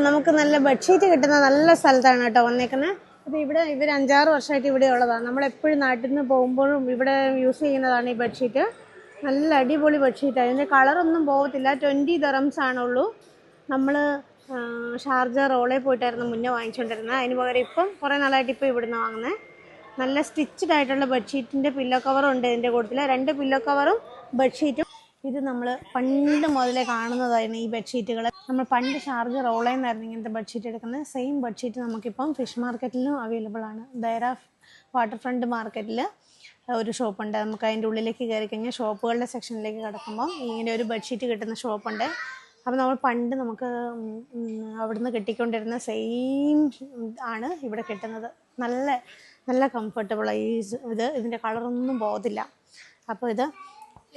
നമുക്ക് നല്ല ബെഡ്ഷീറ്റ് കിട്ടുന്ന നല്ല സ്ഥലത്താണ് കേട്ടോ വന്നേക്കുന്നത്. അപ്പോൾ ഇവിടെ ഇവർ 5-6 വർഷമായിട്ട് ഇവിടെ ഉള്ളതാണ്. നമ്മളെപ്പോഴും നാട്ടിൽ നിന്ന് പോകുമ്പോഴും ഇവിടെ യൂസ് ചെയ്യുന്നതാണ് ഈ ബെഡ്ഷീറ്റ്. നല്ല അടിപൊളി ബെഡ്ഷീറ്റാണ്. ഇതിൻ്റെ കളറൊന്നും പോകത്തില്ല. 20 dirhams ആണുള്ളൂ. നമ്മൾ ഷാർജ റോളേ പോയിട്ടായിരുന്നു മുന്നേ വാങ്ങിച്ചുകൊണ്ടിരുന്നത്. അതിന് പകരം ഇപ്പം കുറേ നാളായിട്ട് ഇപ്പോൾ ഇവിടുന്ന് വാങ്ങുന്നത്. നല്ല സ്റ്റിച്ച്ഡ് ആയിട്ടുള്ള ബെഡ്ഷീറ്റിൻ്റെ പില്ലോ കവറും ഉണ്ട് ഇതിൻ്റെ കൂട്ടത്തിൽ. 2 പില്ലോ കവറും ബെഡ്ഷീറ്റും. ഇത് നമ്മൾ പണ്ട് മുതലേ കാണുന്നതായിരുന്നു ഈ ബെഡ്ഷീറ്റുകൾ. നമ്മൾ പണ്ട് ഷാർജ റോളയിൽ നിന്നായിരുന്നു ഇങ്ങനത്തെ ബെഡ്ഷീറ്റ് എടുക്കുന്നത്. സെയിം ബെഡ്ഷീറ്റ് നമുക്കിപ്പം ഫിഷ് മാർക്കറ്റിലും അവൈലബിൾ ആണ്. ദൈറ വാട്ടർ ഫ്രണ്ട് മാർക്കറ്റിൽ ഒരു ഷോപ്പുണ്ട്. നമുക്ക് അതിൻ്റെ ഉള്ളിലേക്ക് കയറി കഴിഞ്ഞാൽ ഷോപ്പുകളുടെ സെക്ഷനിലേക്ക് കിടക്കുമ്പം ഇങ്ങനെ ഒരു ബെഡ്ഷീറ്റ് കിട്ടുന്ന ഷോപ്പുണ്ട്. അപ്പോൾ നമ്മൾ പണ്ട് നമുക്ക് അവിടുന്ന് കിട്ടിക്കൊണ്ടിരുന്ന സെയിം ആണ് ഇവിടെ കിട്ടുന്നത്. നല്ല നല്ല കംഫർട്ടബിളാണ് ഇതിൻ്റെ കളറൊന്നും പോകത്തില്ല. അപ്പോൾ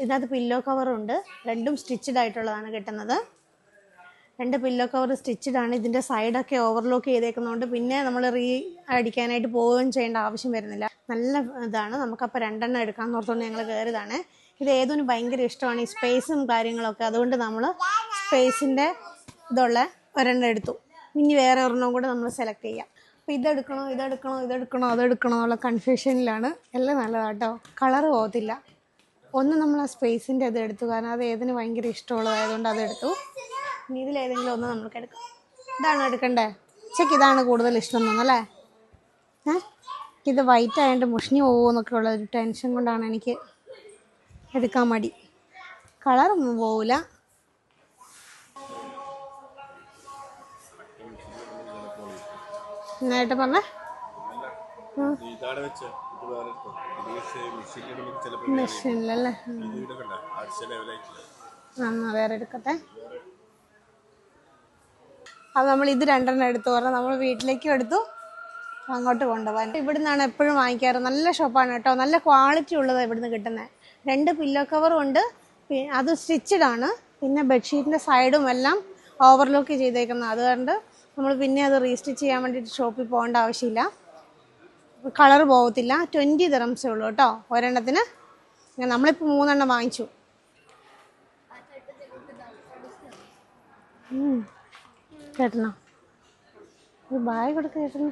ഇതിനകത്ത് പില്ലോ കവറുണ്ട്. 2ഉം സ്റ്റിച്ചഡ് ആയിട്ടുള്ളതാണ് കിട്ടുന്നത്. 2 പില്ലോ കവർ സ്റ്റിച്ചഡ് ആണ്. ഇതിൻ്റെ സൈഡൊക്കെ ഓവർലോക്ക് ചെയ്തേക്കുന്നതുകൊണ്ട് പിന്നെ നമ്മൾ അടിക്കാനായിട്ട് പോവുകയും ചെയ്യേണ്ട ആവശ്യം വരുന്നില്ല. നല്ല ഇതാണ്. നമുക്കപ്പോൾ 2 എടുക്കാമെന്ന് ഓർത്തുകൊണ്ട് ഞങ്ങൾ കയറിയതാണ്. ഇത് ഏതൊരു ഭയങ്കര ഇഷ്ടമാണ് ഈ സ്പേസും കാര്യങ്ങളൊക്കെ. അതുകൊണ്ട് നമ്മൾ സ്പേസിൻ്റെ ഇതുള്ള 1 എടുത്തു. ഇനി വേറെ ഒരെണ്ണം കൂടെ നമ്മൾ സെലക്ട് ചെയ്യാം. അപ്പോൾ ഇതെടുക്കണോ അതെടുക്കണോ എന്നുള്ള കൺഫ്യൂഷനിലാണ്. എല്ലാം നല്ലതാട്ടോ, കളറ് പോകത്തില്ല. ഒന്ന് നമ്മൾ ആ സ്പേസിൻ്റെ അത് എടുത്തു, കാരണം അത് ഏതിന് ഭയങ്കര ഇഷ്ടമുള്ളതായതുകൊണ്ട് അതെടുത്തു. ഇനി ഇതിലേതെങ്കിലും ഒന്ന് നമുക്ക് എടുക്കാം. ഇതാണ് എടുക്കണ്ടേ? ചെക്ക് ഇതാണ് കൂടുതൽ ഇഷ്ടം തോന്നല്ലേ? ഇത് വൈറ്റ് ആയതുകൊണ്ട് മുഷിഞ്ഞു പോകുമെന്നൊക്കെ ഉള്ള ഒരു ടെൻഷൻ കൊണ്ടാണ് എനിക്ക് എടുക്കാൻ മടി. കളറൊന്നും പോവില്ല. എന്നായിട്ട് പറഞ്ഞേ മെഷീനിലല്ലേ? വേറെ എടുക്കട്ടെ. അത് നമ്മൾ ഇത് 2 എടുത്തു പറഞ്ഞാൽ നമ്മൾ വീട്ടിലേക്കും എടുത്തു അങ്ങോട്ട് കൊണ്ടുപോകാൻ. ഇവിടെ നിന്നാണ് എപ്പോഴും വാങ്ങിക്കാറ്. നല്ല ഷോപ്പാണ് കേട്ടോ, നല്ല ക്വാളിറ്റി ഉള്ളതാണ് ഇവിടുന്ന് കിട്ടുന്നത്. 2 പില്ലോ കവറും ഉണ്ട്, അത് സ്റ്റിച്ചഡ് ആണ്. പിന്നെ ബെഡ്ഷീറ്റിൻ്റെ സൈഡും എല്ലാം ഓവർലോക്ക് ചെയ്തേക്കുന്നത്. അതുകൊണ്ട് നമ്മൾ പിന്നെ അത് റീസ്റ്റിച്ച് ചെയ്യാൻ വേണ്ടിയിട്ട് ഷോപ്പിൽ പോകേണ്ട ആവശ്യമില്ല. കളർ പോകത്തില്ല. 20 dirhams ഉള്ളൂ കേട്ടോ ഒരെണ്ണത്തിന്. നമ്മളിപ്പോൾ 3 വാങ്ങിച്ചു. കേട്ടണോ? ഒരു ബായ് കൊടുക്ക കേട്ടണോ?